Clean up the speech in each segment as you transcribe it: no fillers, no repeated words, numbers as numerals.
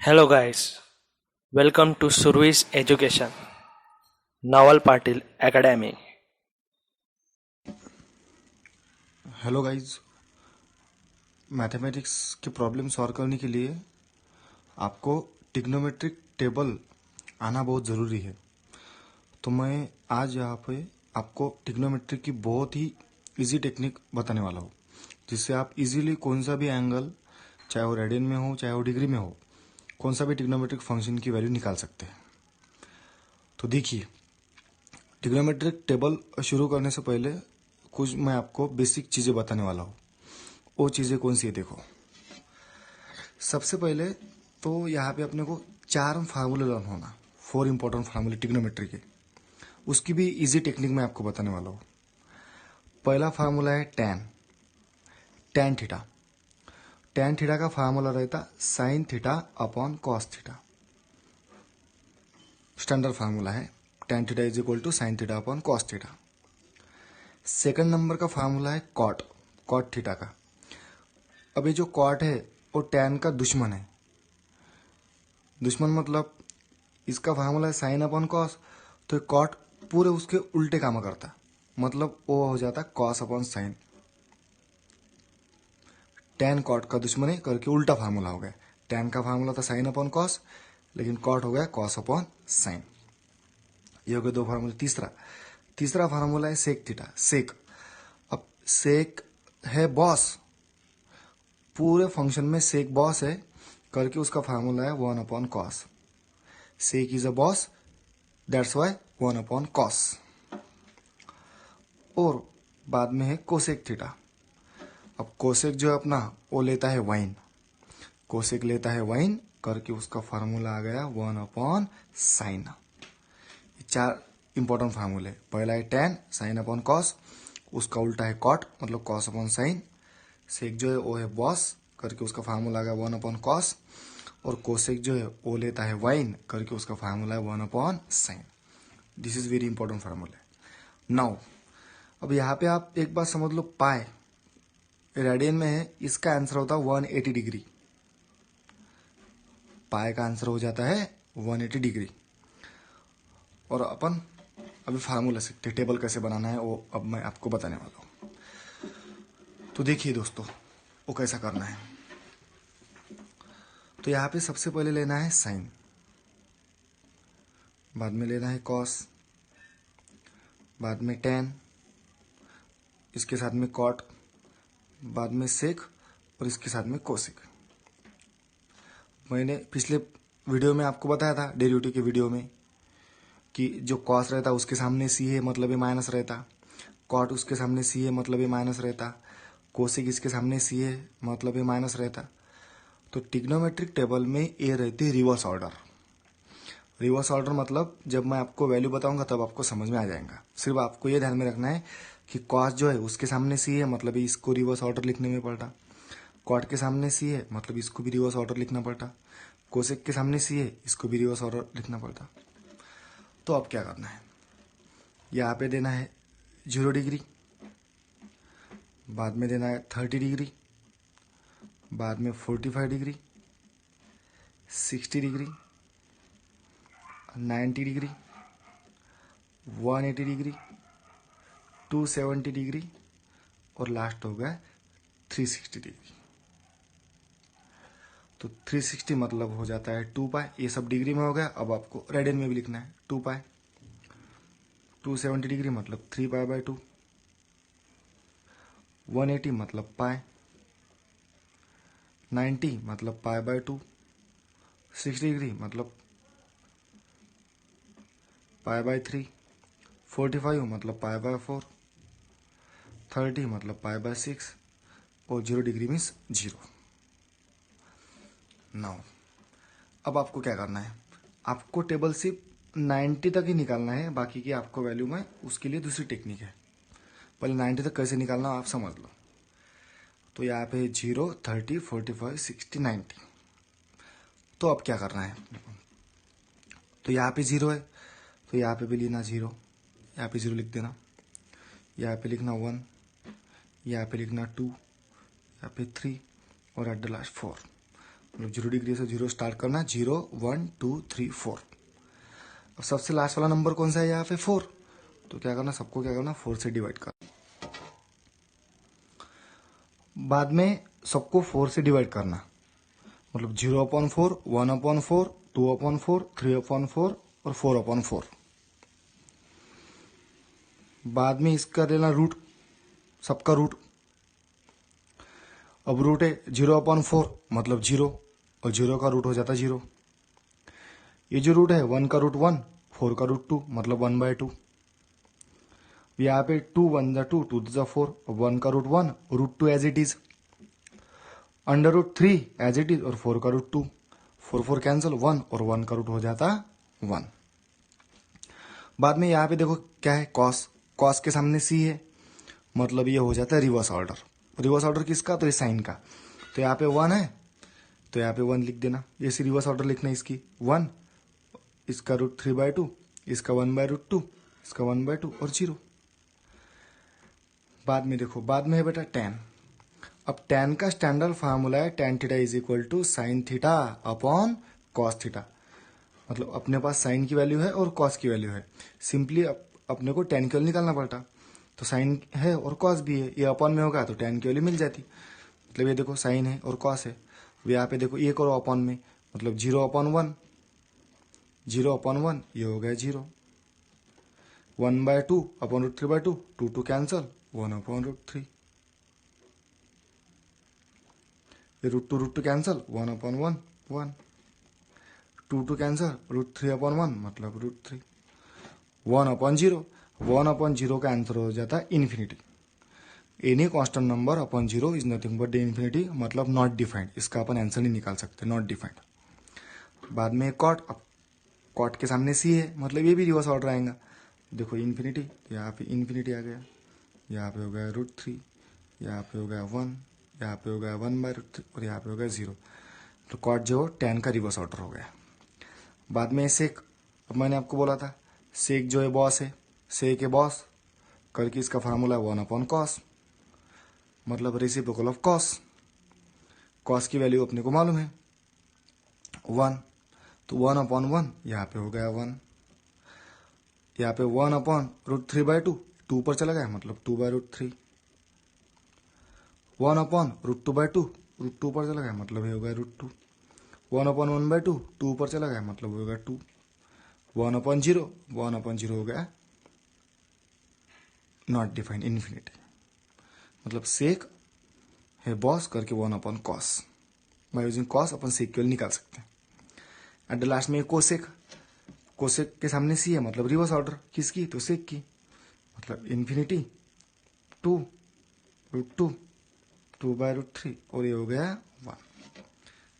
Hello guys, welcome to Survi's Education, Naval Patil Academy. Hello guys. Mathematics की problem solve करने के लिए आपको ट्रिग्नोमेट्रिक टेबल आना बहुत ज़रूरी है। तो मैं आज यहाँ पे आपको ट्रिग्नोमेट्रिक की बहुत ही इजी टेक्निक बताने वाला हूँ, जिससे आप इजीली कौन सा भी एंगल, चाहे वो रेडियन में हो चाहे वो डिग्री में हो, कौन सा भी ट्रिग्नोमेट्रिक फंक्शन की वैल्यू निकाल सकते हैं। तो देखिए, ट्रिग्नोमेट्रिक टेबल शुरू करने से पहले कुछ मैं आपको बेसिक चीज़ें बताने वाला हूँ। वो चीज़ें कौन सी है देखो। सबसे पहले तो यहाँ पे अपने को चार फार्मूले लर्न होना, फोर इंपॉर्टेंट फार्मूले ट्रिग्नोमेट्री के। उसकी भी इजी टेक्निक मैं आपको बताने वाला हूँ। पहला फार्मूला है tan, tan theta. Tan theta का फार्मूला रहता sine theta upon cos theta. Standard formula है tan theta is equal to sine theta upon cos theta. Second number का फार्मूला है कॉट, कॉट थीटा का। अब ये जो कॉट है वो टैन का दुश्मन है। दुश्मन मतलब इसका फार्मूला है साइन अपॉन कॉस, तो कॉट पूरे उसके उल्टे काम करता, मतलब वो हो जाता cos upon sine. Tan cot का दुश्मन है करके उल्टा फार्मूला हो गया। टैन का फार्मूला था साइन अपॉन कॉस, लेकिन कॉट हो गया कॉस अपॉन साइन। ये हो गए दो फार्मूले। तीसरा तीसरा फार्मूला है सेक थीटा, सेक। अब सेक है बॉस, पूरे फंक्शन में सेक बॉस है करके उसका फार्मूला है one upon cos. Sec is a boss, that's why one upon cos. और बाद में है कोसेक थीटा। अब कोसेक जो है अपना वो लेता है वाइन, कोसेक लेता है वाइन करके उसका फार्मूला आ गया वन अपॉन साइन। चार इंपॉर्टेंट फार्मूले। पहला है टैन, साइन अपॉन कॉस, उसका उल्टा है कॉट मतलब कॉस अपॉन साइन। सेक जो है वो है बॉस करके उसका फार्मूला आ गया वन अपॉन कॉस। और कोसेक जो है वो लेता है वाइन करके उसका फार्मूला है one upon sine. This is very important formula. Now अब यहाँ पे आप एक बात समझ लो, पाए रेडियन में है, इसका आंसर होता है 180 डिग्री। पाए का आंसर हो जाता है 180 डिग्री। और अपन अभी फार्मूला सीखते, टेबल कैसे बनाना है वो अब मैं आपको बताने वाला हूँ। तो देखिए दोस्तों, वो कैसा करना है। तो यहाँ पे सबसे पहले लेना है साइन, बाद में लेना है कॉस, बाद में टैन, इसके साथ में कॉट, बाद में सेक और इसके साथ में कोसेक। मैंने पिछले वीडियो में आपको बताया था, डेरिवेटिव के वीडियो में, कि जो कॉस रहता उसके सामने सी है मतलब ये माइनस रहता, कॉट उसके सामने सी है मतलब ये माइनस रहता, कोसेक इसके सामने सी है मतलब ये माइनस रहता। तो ट्रिग्नोमेट्रिक टेबल में ये रहती है रिवर्स ऑर्डर। रिवर्स ऑर्डर मतलब जब मैं आपको वैल्यू बताऊंगा तब आपको समझ में आ जाएगा। सिर्फ आपको ये ध्यान में रखना है कि कॉस जो है उसके सामने सी है मतलब इसको रिवर्स ऑर्डर लिखने में पड़ता, कॉट के सामने सी है मतलब इसको भी रिवर्स ऑर्डर लिखना पड़ता, कोसेक के सामने सी है इसको भी रिवर्स ऑर्डर लिखना पड़ता। तो अब क्या करना है, यहाँ पे देना है 0 डिग्री, बाद में देना है 30 डिग्री, बाद में 45 degree, 60 degree, 90 degree, 180 degree, 270 degree और लास्ट हो गया 360 डिग्री। तो 360 मतलब हो जाता है 2 पाई। ये सब डिग्री में हो गया, अब आपको रेडियन में भी लिखना है 2 पाई। 270 डिग्री मतलब 3 पाई/2, 180 मतलब पाई, 90 मतलब पाई/2, 60 डिग्री मतलब पाई/3, 45 मतलब पाई/4, 30 मतलब पाई/6 और 0 डिग्री मीन्स 0। नाउ अब आपको क्या करना है, आपको टेबल सिर्फ 90 तक ही निकालना है, बाकी की आपको वैल्यू में उसके लिए दूसरी टेक्निक है। पहले 90 तक कैसे निकालना आप समझ लो। तो यहाँ पे 0, 30, 45, 60, 90। तो अब क्या करना है, तो यहाँ पे 0 है तो यहाँ पे भी लेना 0, यहाँ पे 0 लिख देना, यहाँ पे लिखना 1, यहाँ पे लिखना 2, यहाँ पे 3 और एट द लास्ट 4। मतलब 0 डिग्री से 0 स्टार्ट करना, 0 1 2 3 4। अब सबसे लास्ट वाला नंबर कौन सा है यहाँ पे? 4। तो क्या करना, सबको क्या करना, 4 से डिवाइड करना। बाद में सबको 4 से डिवाइड करना, मतलब 0/4, 1/4, 2/4, 3/4 और 4/4। बाद में इसका लेना रूट, सबका रूट। अब रूट है 0/4 मतलब 0, और 0 का रूट हो जाता 0। ये जो रूट है 1 का रूट 1, 4 का रूट 2 मतलब 1/2। यहाँ पे 2 1 जा 2, 2 जा 4, 1 का root 1, root 2 as it is, under root 3 as it is, और 4 का रूट 2, 4 4 कैंसिल, 1 और 1 का रूट हो जाता 1। बाद में यहाँ पे देखो क्या है, कॉस। कॉस के सामने सी है, मतलब ये हो जाता है रिवर्स ऑर्डर। रिवर्स ऑर्डर किसका? तो ये साइन का। तो यहाँ पे 1 है, तो यहाँ पे 1 लिख देना। ये सी रिवर्स ऑर्डर लिखना है इसकी, 1, इसका रूट 3/2, इसका 1/√2, इसका 1/2 और 0। बाद में देखो, बाद में है बेटा tan। अब tan का स्टैंडर्ड फार्मूला है tan theta is equal to sine theta upon cos theta. मतलब अपने पास साइन की वैल्यू है और कॉस की वैल्यू है, सिंपली अपने को tan की वैल्यू निकालना पड़ता। तो साइन है और कॉस भी है, ये अपॉन में होगा तो tan की वैल्यू मिल जाती। मतलब ये देखो साइन है और कॉस है। अब यहाँ पे देखो ये करो अपॉन में, मतलब 0/1, 0/1 ये हो गया 0, 1/2 अपॉन रूट 3/2, 2 2 कैंसल, 1/√3, ये root two cancel, 1/1 1, 2 2 cancel, root 3/1 मतलब रूट 3, 1/0। 1/0 का आंसर हो जाता है infinity. Any constant number upon 0 is nothing but infinity, मतलब नॉट डिफाइंड। इसका अपन आंसर नहीं निकाल सकते, नॉट डिफाइंड। बाद में कॉट। अब कॉट के सामने सी है, मतलब ये भी रिवर्स ऑर्डर आएगा। देखो इन्फिनिटी, यहाँ पे इन्फिनिटी आ गया, यहाँ पे हो गया √3, यहाँ पे हो गया 1, यहाँ पे हो गया 1/√3 और यहाँ पे हो गया 0। तो कॉट जो tan का रिवर्स ऑर्डर हो गया। बाद में सेक। अब मैंने आपको बोला था सेक जो है बॉस है, सेक है बॉस करके इसका फार्मूला 1/cos, मतलब रेसिप्रोकल ऑफ कॉस। कॉस की वैल्यू अपने को मालूम है 1, तो 1/1 यहाँ पे हो गया 1, यहाँ पे 1/√3/2, 2 पर चला गया मतलब 2/√3, 1/√2/2, रूट 2 पर चला गया मतलब ये हो गया √2, 1/1/2, 2 पर चला गया मतलब हो गया 2, 1/0, 1/0 हो गया नॉट डिफाइंड, इन्फिनिटी। मतलब सेक है बॉस करके 1/cos। बाय यूजिंग कॉस अपन सेक की वैल्यू निकाल सकते हैं। एट द लास्ट में कोसेक। कोसेक के सामने सी है, मतलब रिवर्स ऑर्डर किसकी? तो सेक की, मतलब इन्फिनिटी 2 √2, 2/√3 और ये हो गया 1।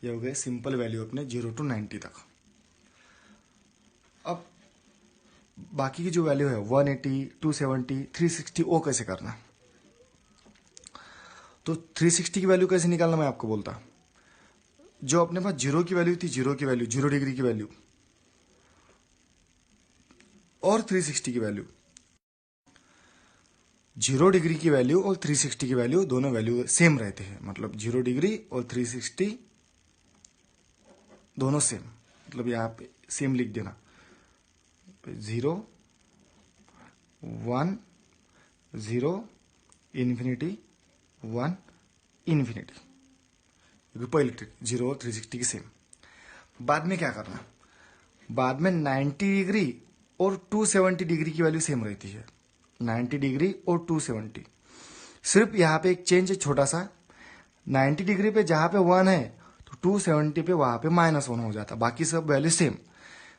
ये हो गया सिंपल वैल्यू अपने 0 to 90 तक। अब बाकी की जो वैल्यू है 180, 270, 360 वो कैसे करना? तो 360 की वैल्यू कैसे निकालना मैं आपको बोलता। जो अपने पास 0 की वैल्यू थी, 0 की वैल्यू, 0 डिग्री की वैल्यू और 360 की वैल्यू, 0 डिग्री की वैल्यू और 360 की वैल्यू दोनों वैल्यू सेम रहते हैं। मतलब 0 डिग्री और 360 दोनों सेम, मतलब यहाँ पे सेम लिख देना, 0 1 0 इन्फिनिटी 1 इन्फिनिटी, क्योंकि पहली ट्रिक 0 और 360 की सेम। बाद में क्या करना, बाद में 90 डिग्री और 270 डिग्री की वैल्यू सेम रहती है, 90 डिग्री और 270। सिर्फ यहाँ पे एक चेंज है छोटा सा, 90 डिग्री पे जहां पे 1 है तो 270 पे वहां पे -1 हो जाता, बाकी सब वैल्यू सेम।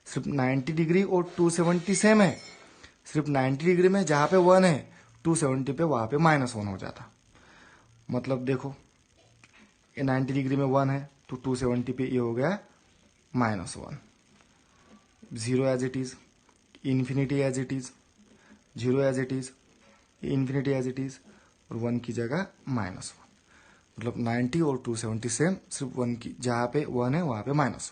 सिर्फ 90 डिग्री और 270 सेम है, सिर्फ 90 डिग्री में जहां पे 1 है 270 पे वहां पे -1 हो जाता। मतलब देखो ये 90 डिग्री में 1 है तो 270 पे ये हो गया -1, 0 as it is, infinity as it is, 0 as it is, infinity as it is, और 1 की जगह -1। मतलब 90 और 270 सेम, सिर्फ 1 की जहां पे 1 है वहां पे -1।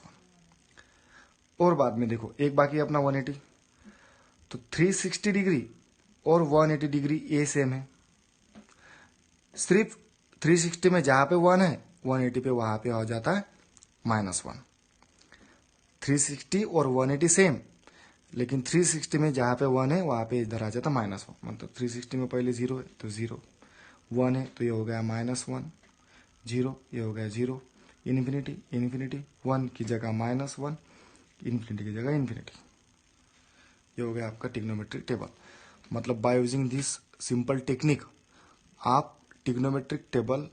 और बाद में देखो एक बाकी अपना 180, तो 360 डिग्री और 180 डिग्री ये सेम है, सिर्फ 360 में जहां पे 1 है 180 पे वहां पे हो जाता है -1। 360 और 180 सेम, लेकिन 360 में जहाँ पे 1 है वहाँ पे इधर आ जाता -1। मतलब 360 में पहले 0 है तो 0, 1 है तो ये हो गया -1, 0 ये हो गया 0, इन्फिनिटी इन्फिनिटी, 1 की जगह -1, इन्फिनिटी की जगह इन्फिनिटी। ये हो गया आपका ट्रिग्नोमेट्रिक टेबल। मतलब by using this simple technique आप ट्रिग्नोमेट्रिक टेबल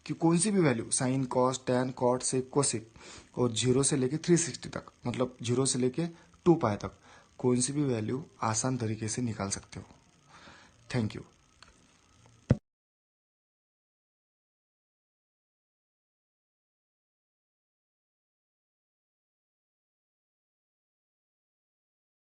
की कोई सी भी value, sine, cos, tan, cot, sec, cosec, और 0 से लेके 360 तक, मतलब 0 से लेके 2π तक कोई सी भी वैल्यू आसान तरीके से निकाल सकते हो। Thank you.